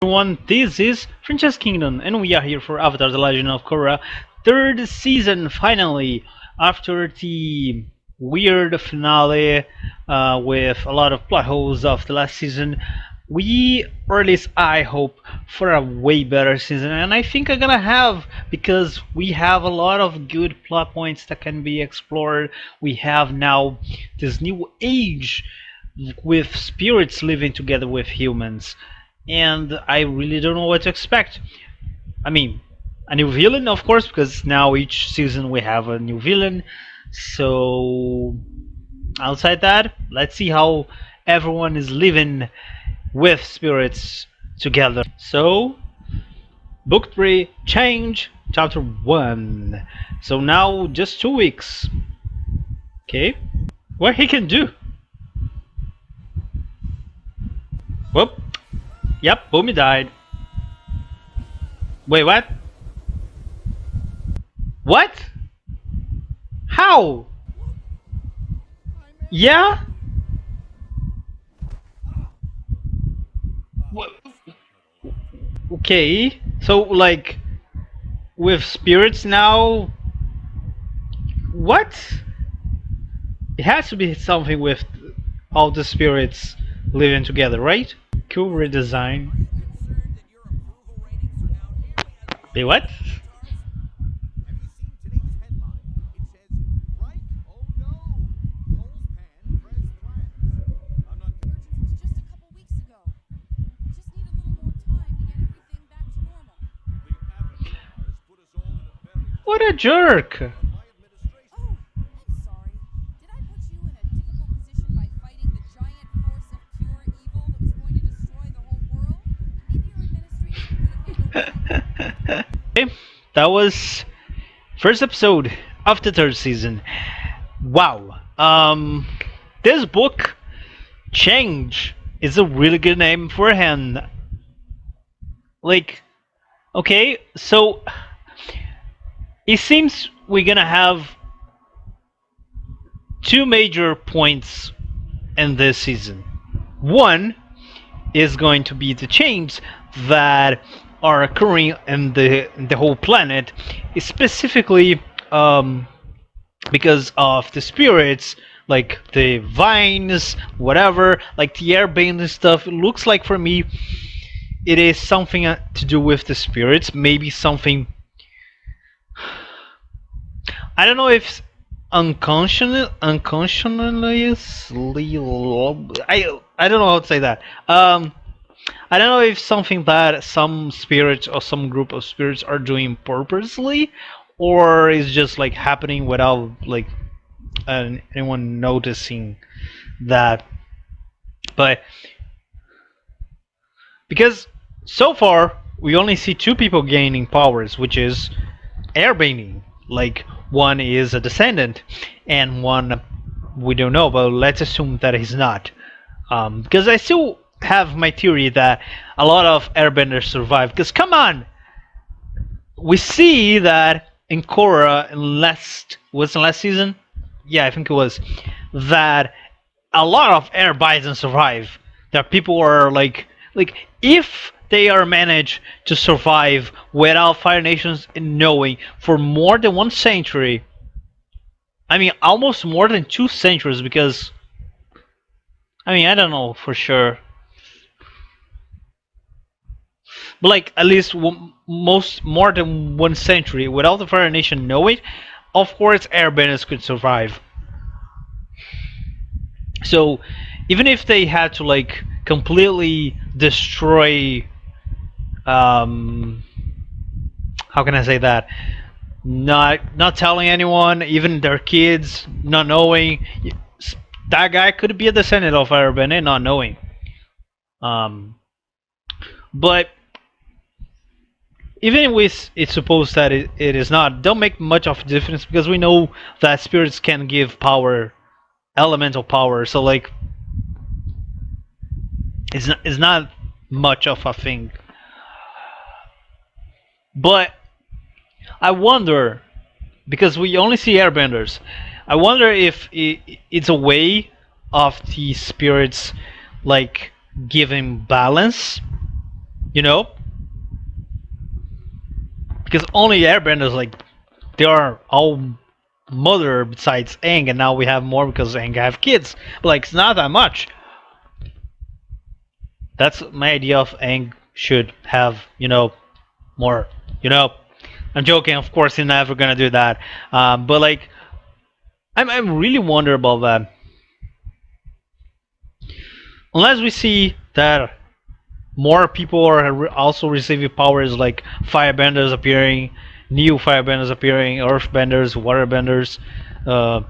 Everyone, this is Princess Kingdom, and we are here for Avatar: The Legend of Korra, third season finally. After the weird finale with a lot of plot holes of the last season, we, or at least I hope, for a way better season, and I think I'm gonna have because we have a lot of good plot points that can be explored. We have now this new age with spirits living together with humans, and I really don't know what to expect. I mean, a new villain, of course, because now each season we have a new villain. So, outside that, let's see how everyone is living with spirits together. So, Book 3, Change, Chapter 1. So now, just 2 weeks. Okay? What he can do? Whoop. Yep, BUMI died. Wait, what? What? How? Yeah? What? Okay. So, like, with spirits now. What? It has to be something with all the spirits living together, right? Cool redesign. Wait, what? What a jerk! Okay, that was first episode of the third season. Wow. This book, Change, is a really good name for him. Like, okay, so it seems we're gonna have two major points in this season. One is going to be the change that are occurring in the whole planet, specifically because of the spirits, like the vines, whatever, like the airbending stuff. It looks like for me, it is something to do with the spirits. Maybe something. I don't know if unconsciously. I don't know how to say that. I don't know if something that some spirits or some group of spirits are doing purposely, or is just like happening without like anyone noticing that. But because so far we only see two people gaining powers, which is airbending. Like one is a descendant, and one we don't know, but let's assume that he's not. Because I still have my theory that a lot of airbenders survive. Because come on, we see that in Korra in last season, yeah, I think it was, that a lot of air bison survive. That people are like if they are managed to survive without Fire Nations knowing for more than 1 century. I mean, almost more than 2 centuries, because I mean, I don't know for sure, but like at least most more than 1 century without the Fire Nation know it. Of course, airbenders could survive. So even if they had to like completely destroy, how can I say that? Not telling anyone, even their kids, not knowing. That guy could be a descendant of Airbender, not knowing. Um, but even with it's supposed that it is not, don't make much of a difference because we know that spirits can give power, elemental power. So like, it's not much of a thing. But I wonder, because we only see airbenders, I wonder if it's a way of the spirits like giving balance, You know, because only airbenders like they are all mother besides Aang, and now we have more because Aang have kids. But like it's not that much. That's my idea of Aang should have more. You know, I'm joking. Of course, he's never gonna do that. But like, I'm really wonder about that. Unless we see that more people are also receiving powers, like firebenders appearing, new firebenders appearing, earthbenders, waterbenders. Uh,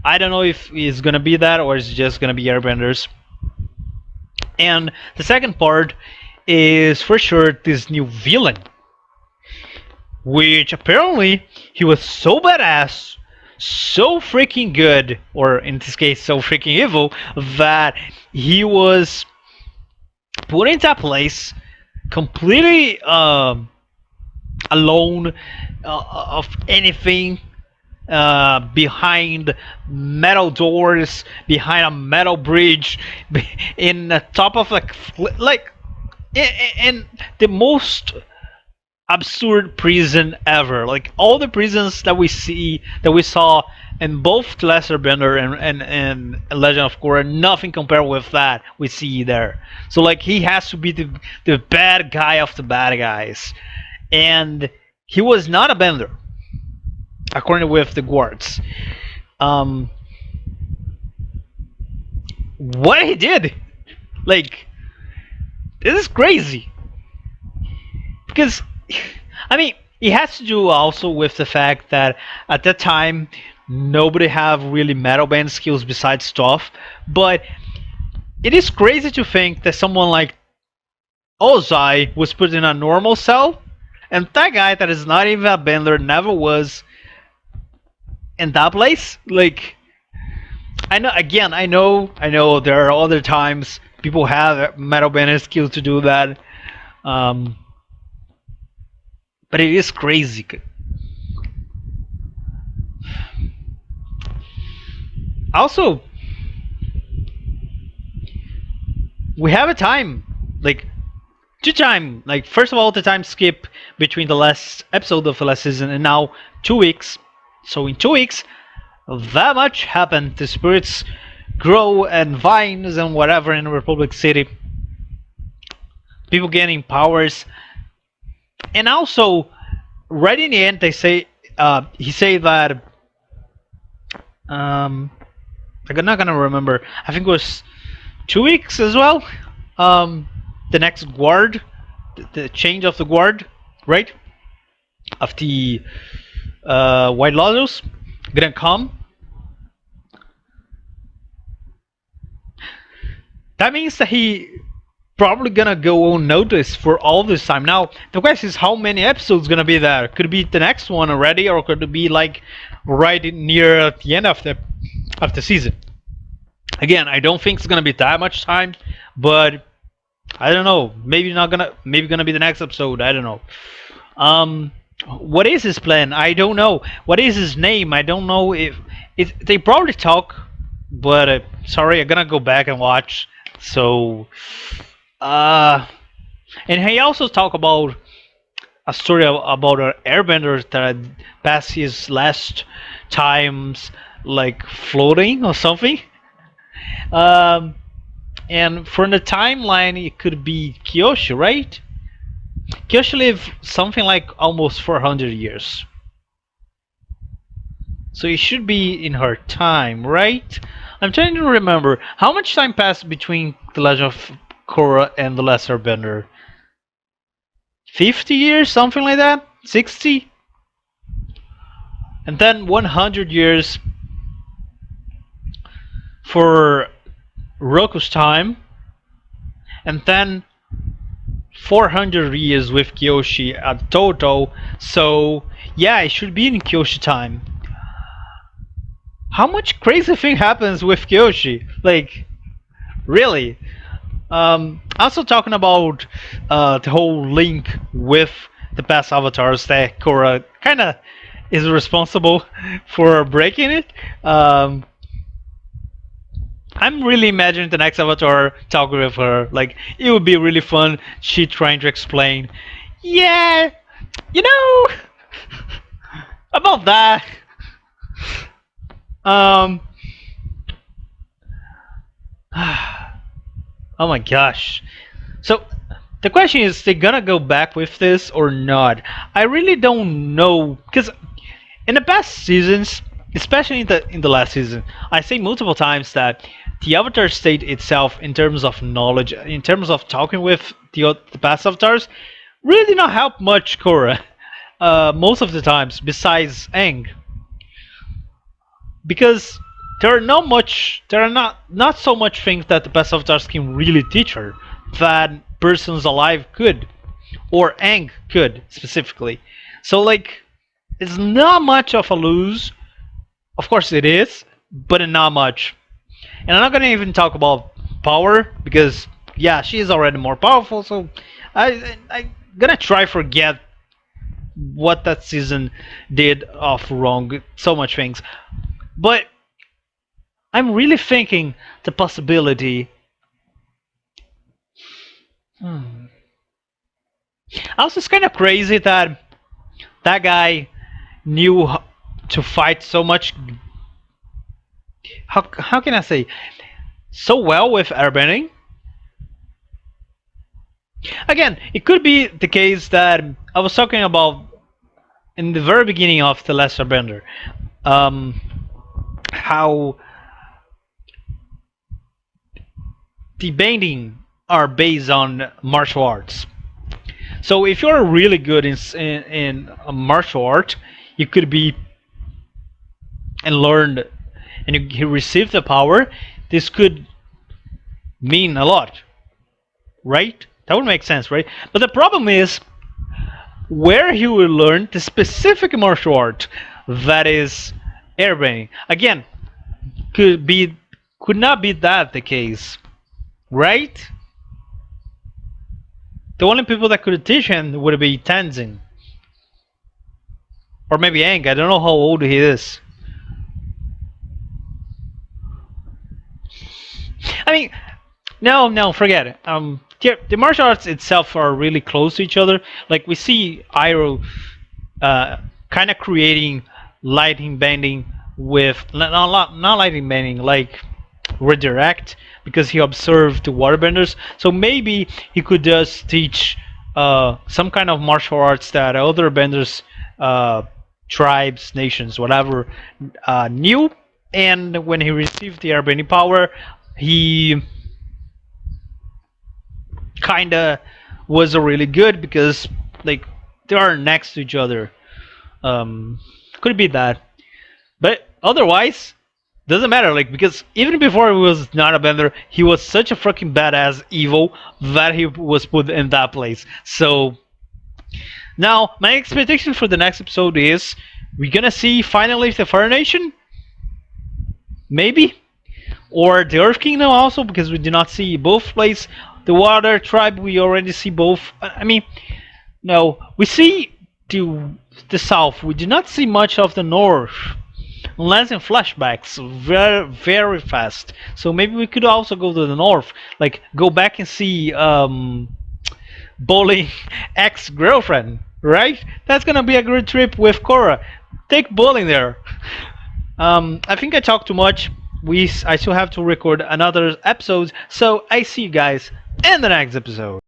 I don't know if it's gonna be that or it's just gonna be airbenders. And the second part is for sure this new villain, which apparently he was so badass, so freaking good, or in this case, so freaking evil, that he was put into a place completely alone of anything, behind metal doors, behind a metal bridge, in the top of like in the most absurd prison ever. Like all the prisons that we saw in both Lesser Bender and Legend of Korra, nothing compared with that we see there. So like he has to be the bad guy of the bad guys, and he was not a bender according with the guards. Um, what he did, like this is crazy because I mean, it has to do also with the fact that at that time nobody have really metal band skills besides stuff. But it is crazy to think that someone like Ozai was put in a normal cell, and that guy that is not even a bender never was in that place. Like I know, again, I know there are other times people have metal band skills to do that. Um, but it is crazy. Also, we have a time, like two time, like first of all the time skip between the last episode of the last season and now 2 weeks. So in 2 weeks, that much happened. The spirits grow and vines and whatever in Republic City. People getting powers, and also right in the end they say he say that um I'm not gonna remember. I think it was 2 weeks as well. Um, the next guard, the change of the guard, right? Of the White Lotus gonna come. That means that he probably gonna go unnoticed for all this time. Now the question is how many episodes gonna be there? Could it be the next one already, or could it be like right near the end of the season? Again, I don't think it's gonna be that much time, but I don't know. Maybe not gonna. Maybe gonna be the next episode. I don't know. Um, what is his plan? I don't know. What is his name? I don't know if they probably talk, but sorry, I'm gonna go back and watch. So, uh, and he also talk about a story about an airbender that passed his last times like floating or something. Um, and from the timeline, it could be Kyoshi, right? Kyoshi lived something like almost 400 years. So it should be in her time, right? I'm trying to remember how much time passed between The Legend of Korra and The Lesser Bender. 50 years, something like that? 60? And then 100 years for Roku's time. And then 400 years with Kyoshi at total. So yeah, it should be in Kyoshi time. How much crazy thing happens with Kyoshi? Like, really? Also talking about the whole link with the past avatars that Korra kind of is responsible for breaking it. I'm really imagining the next Avatar talking with her. Like, it would be really fun. She trying to explain. Yeah, you know about that. Um. Oh my gosh. So the question is, they gonna go back with this or not? I really don't know because in the past seasons, especially in the last season, I say multiple times that the Avatar state itself, in terms of knowledge, in terms of talking with the past avatars, really did not help much Korra. Most of the times, besides Aang, because there are not so much things that the past avatars can really teach her that persons alive could, or Aang could specifically. So like, it's not much of a lose. Of course it is, but not much. And I'm not gonna even talk about power because yeah, she is already more powerful. So I gonna try forget what that season did of wrong. So much things, but I'm really thinking the possibility. Hmm. Also, it's kind of crazy that that guy knew to fight so much. How can I say so well with airbending? Again, it could be the case that I was talking about in the very beginning of the Last Airbender. Um, how the bending are based on martial arts. So if you're really good in a martial art, you could be and learn and you receive the power. This could mean a lot, right? That would make sense, right? But the problem is where he will learn the specific martial art that is airbending. Again, could not be that the case, right? The only people that could teach him would be Tenzin or maybe Aang. I don't know how old he is. I mean, no, no, forget it. The martial arts itself are really close to each other. Like we see Iroh, kind of creating lighting bending with not lighting bending, like redirect because he observed the waterbenders. So maybe he could just teach some kind of martial arts that other benders, tribes, nations, whatever, knew. And when he received the airbending power, he kinda was a really good because like they are next to each other. Um, could be that, but otherwise doesn't matter. Like because even before he was not a bender, he was such a fucking badass evil that he was put in that place. So now my expectation for the next episode is we're gonna see finally the Fire Nation, maybe, or the Earth Kingdom also because we do not see both places. The Water Tribe we already see both. I mean, no, we see the South. We do not see much of the North, unless in flashbacks, very fast. So maybe we could also go to the North, like go back and see Bowling ex-girlfriend, right? That's gonna be a great trip with Korra. Take Bowling there. I think I talked too much. I still have to record another episode, so I see you guys in the next episode.